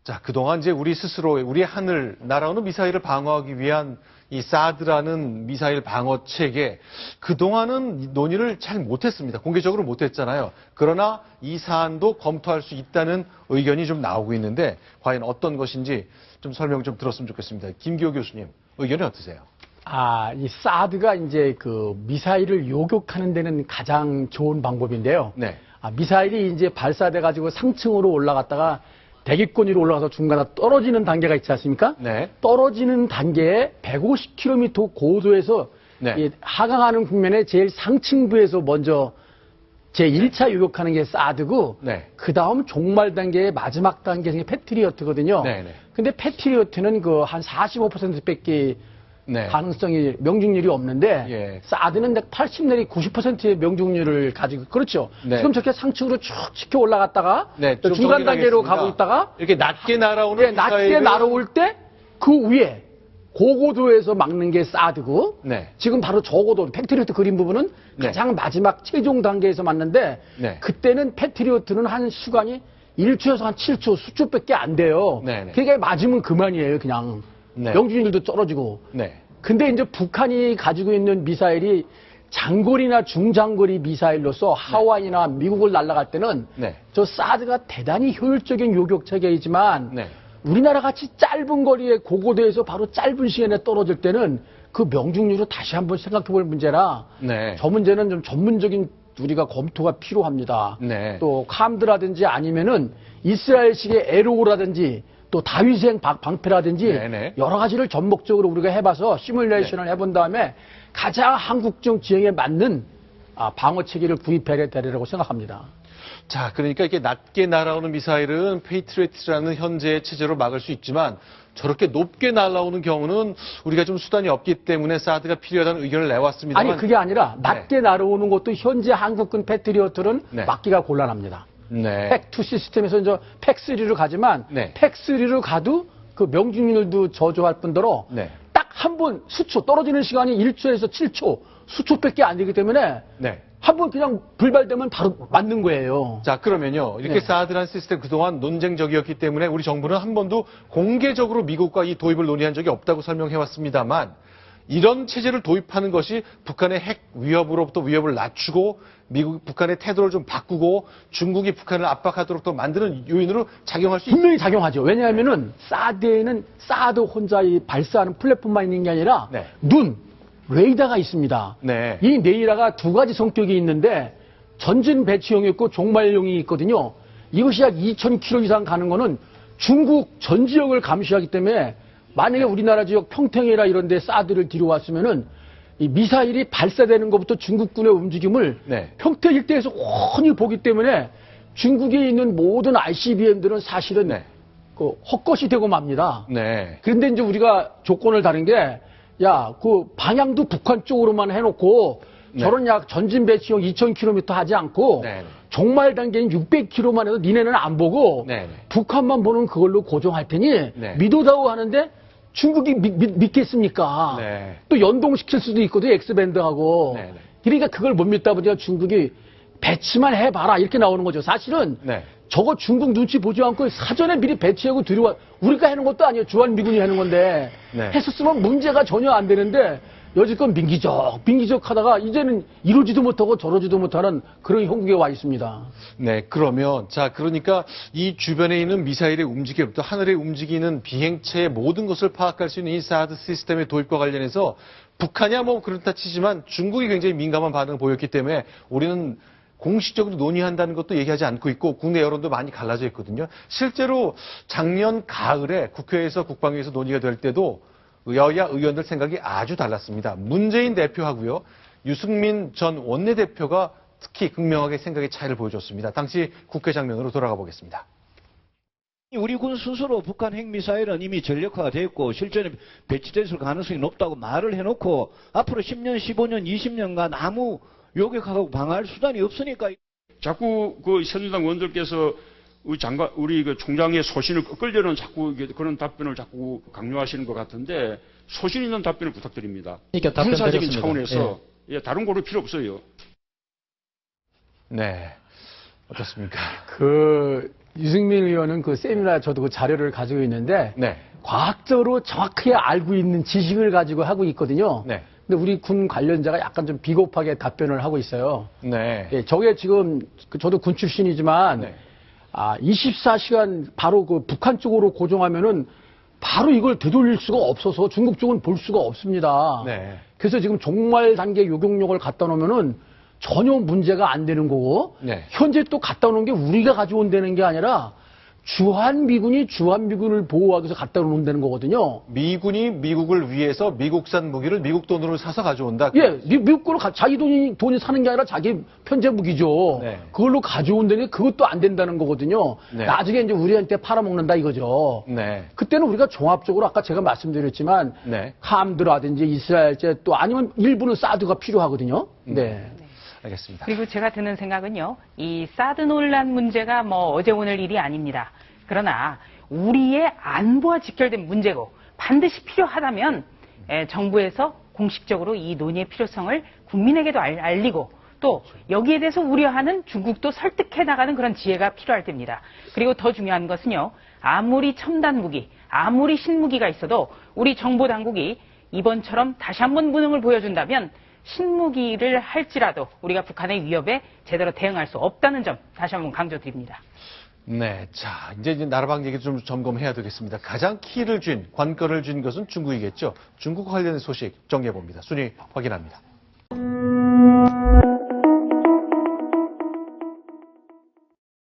자, 그동안 이제 우리 스스로 우리 하늘 날아오는 미사일을 방어하기 위한 이 사드라는 미사일 방어 체계, 그동안은 논의를 잘 못했습니다. 공개적으로 못했잖아요. 그러나 이 사안도 검토할 수 있다는 의견이 좀 나오고 있는데 과연 어떤 것인지 좀 설명 좀 들었으면 좋겠습니다. 김기호 교수님, 의견이 어떠세요? 이 사드가 이제 그 미사일을 요격하는 데는 가장 좋은 방법인데요. 네. 미사일이 이제 발사돼가지고 상층으로 올라갔다가 대기권 위로 올라가서 중간에 떨어지는 단계가 있지 않습니까? 네. 떨어지는 단계에 150km 고도에서 네. 하강하는 국면에 제일 상층부에서 먼저 제1차 요격하는 게 사드고, 네. 그 다음 종말 단계의 마지막 단계가 패트리어트거든요. 네. 근데 패트리어트는 그 한 45%밖에 네. 가능성이 명중률이 없는데 예. 사드는 80 내지 90%의 명중률을 가지고 그렇죠. 네. 지금 저렇게 상층으로 쭉 지켜 올라갔다가 네, 또 좀 중간 단계로 정리하겠습니다. 가고 있다가 이렇게 낮게 날아오는 낮게 날아올 때 그 위에 고고도에서 막는 게 사드고 네. 지금 바로 저고도 패트리어트 그린 부분은 네. 가장 마지막 최종 단계에서 맞는데 네. 그때는 패트리어트는 한 시간이 1초에서 한 7초 수초밖에 안 돼요. 네. 그게 맞으면 그만이에요. 그냥 네. 명중률도 떨어지고. 네. 근데 이제 북한이 가지고 있는 미사일이 장거리나 중장거리 미사일로서 하와이나 미국을 날아갈 때는 네. 저 사드가 대단히 효율적인 요격 체계이지만 네. 우리나라 같이 짧은 거리에 고고도에서 바로 짧은 시간에 떨어질 때는 그 명중률을 다시 한번 생각해 볼 문제라 네. 저 문제는 좀 전문적인 우리가 검토가 필요합니다. 네. 또 캄드라든지 아니면은 이스라엘식의 에로라든지 또 다위생 방패라든지 네네. 여러 가지를 전목적으로 우리가 해봐서 시뮬레이션을 해본 다음에 가장 한국적 지형에 맞는 방어 체계를 구입해야 되리라고 생각합니다. 자, 그러니까 이렇게 낮게 날아오는 미사일은 페이트리어트라는 현재의 체제로 막을 수 있지만 저렇게 높게 날아오는 경우는 우리가 좀 수단이 없기 때문에 사드가 필요하다는 의견을 내왔습니다만 아니 그게 아니라 낮게 날아오는 것도 현재 한국군 패트리어트는 네. 막기가 곤란합니다. 네. 팩2 시스템에서 이제 팩3를 가지만 네. 팩3를 가도 그 명중률도 저조할 뿐더러 네. 딱 한 번 수초 떨어지는 시간이 1초에서 7초 수초밖에 안 되기 때문에 네. 한 번 그냥 불발되면 바로 맞는 거예요. 자, 그러면요. 이렇게 네. 사드라는 시스템 그동안 논쟁적이었기 때문에 우리 정부는 한 번도 공개적으로 미국과 이 도입을 논의한 적이 없다고 설명해 왔습니다만 이런 체제를 도입하는 것이 북한의 핵 위협으로부터 위협을 낮추고 북한의 태도를 좀 바꾸고 중국이 북한을 압박하도록 또 만드는 요인으로 작용할 수 분명히 작용하죠. 왜냐하면은 사드에는 사드 혼자 발사하는 플랫폼만 있는 게 아니라 네. 눈, 레이더가 있습니다. 네. 이 레이더가 두 가지 성격이 있는데 전진 배치형이 있고 종말용이 있거든요. 이것이 약 2,000km 이상 가는 거는 중국 전 지역을 감시하기 때문에 만약에 우리나라 지역 평택이나 이런 데 사드를 뒤로왔으면은 이 미사일이 발사되는 것부터 중국군의 움직임을 네. 평택 일대에서 훤히 보기 때문에 중국에 있는 모든 ICBM들은 사실은 네. 그 헛것이 되고 맙니다. 네. 그런데 이제 우리가 조건을 다른 게, 그 방향도 북한 쪽으로만 해놓고, 네. 저런 약 전진 배치용 2,000km 하지 않고, 네. 종말 단계인 600km만 해도 니네는 안 보고, 네. 북한만 보는 그걸로 고정할 테니, 네. 믿어다오 하는데, 중국이 믿겠습니까? 네. 또 연동시킬 수도 있거든, X밴드하고. 네. 그러니까 그걸 못 믿다 보니까 중국이 배치만 해봐라, 이렇게 나오는 거죠. 사실은, 네. 저거 중국 눈치 보지 않고 사전에 미리 배치하고 들여와 우리가 해놓은 것도 아니에요. 주한미군이 해놓은 건데 네. 했었으면 문제가 전혀 안 되는데 여지껏 민기적 하다가 이제는 이러지도 못하고 저러지도 못하는 그런 형국에 와 있습니다. 네, 그러면 자, 그러니까 이 주변에 있는 미사일의 움직임부터 하늘에 움직이는 비행체의 모든 것을 파악할 수 있는 이 사드 시스템의 도입과 관련해서 북한이야 뭐 그렇다 치지만 중국이 굉장히 민감한 반응을 보였기 때문에 우리는 공식적으로 논의한다는 것도 얘기하지 않고 있고 국내 여론도 많이 갈라져 있거든요. 실제로 작년 가을에 국회에서 국방위에서 논의가 될 때도 여야 의원들 생각이 아주 달랐습니다. 문재인 대표하고요. 유승민 전 원내대표가 특히 극명하게 생각의 차이를 보여줬습니다. 당시 국회 장면으로 돌아가 보겠습니다. 우리 군 스스로 북한 핵미사일은 이미 전력화가 됐고 실전에 배치됐을 가능성이 높다고 말을 해놓고 앞으로 10년, 15년, 20년간 아무 요격하고 방어할 수단이 없으니까. 자꾸 그 새누리당 의원들께서 우리 그 총장의 소신을 끌려는 자꾸 그런 답변을 자꾸 강요하시는 것 같은데 소신 있는 답변을 부탁드립니다. 그러니까 군사적인 차원에서 다른 고를 필요 없어요. 네, 어떻습니까? 유승민 의원은 그 세미나 저도 그 자료를 가지고 있는데 네. 과학적으로 정확하게 알고 있는 지식을 가지고 하고 있거든요. 네. 근데 우리 군 관련자가 약간 좀 비겁하게 답변을 하고 있어요. 네. 예, 저게 지금 저도 군 출신이지만 네. 24시간 바로 그 북한 쪽으로 고정하면은 바로 이걸 되돌릴 수가 없어서 중국 쪽은 볼 수가 없습니다. 네. 그래서 지금 종말 단계 요격용을 갖다 놓으면은 전혀 문제가 안 되는 거고 네. 현재 또 갖다 놓은 게 우리가 가져온다는 게 아니라 주한미군이 주한미군을 보호하기 위해서 갖다 놓는다는 거거든요. 미군이 미국을 위해서 미국산 무기를 미국 돈으로 사서 가져온다. 예, 미국 거로 자기 돈이 사는 게 아니라 자기 편제 무기죠. 네. 그걸로 가져온다니 그것도 안 된다는 거거든요. 네. 나중에 이제 우리한테 팔아먹는다 이거죠. 네. 그때는 우리가 종합적으로 아까 제가 말씀드렸지만 네. 함드라든지 이스라엘제 또 아니면 일부는 사드가 필요하거든요. 네. 알겠습니다. 그리고 제가 드는 생각은요, 이 사드 논란 문제가 뭐 어제 오늘 일이 아닙니다. 그러나 우리의 안보와 직결된 문제고 반드시 필요하다면 정부에서 공식적으로 이 논의의 필요성을 국민에게도 알리고 또 여기에 대해서 우려하는 중국도 설득해 나가는 그런 지혜가 필요할 때입니다. 그리고 더 중요한 것은요, 아무리 첨단 무기, 아무리 신무기가 있어도 우리 정보 당국이 이번처럼 다시 한번 무능을 보여준다면 신무기를 할지라도 우리가 북한의 위협에 제대로 대응할 수 없다는 점 다시 한번 강조드립니다. 네. 자, 이제 나라방 얘기 좀 점검해야 되겠습니다. 가장 키를 쥔, 관건을 쥔 것은 중국이겠죠. 중국 관련 소식 정리해 봅니다. 순위 확인합니다.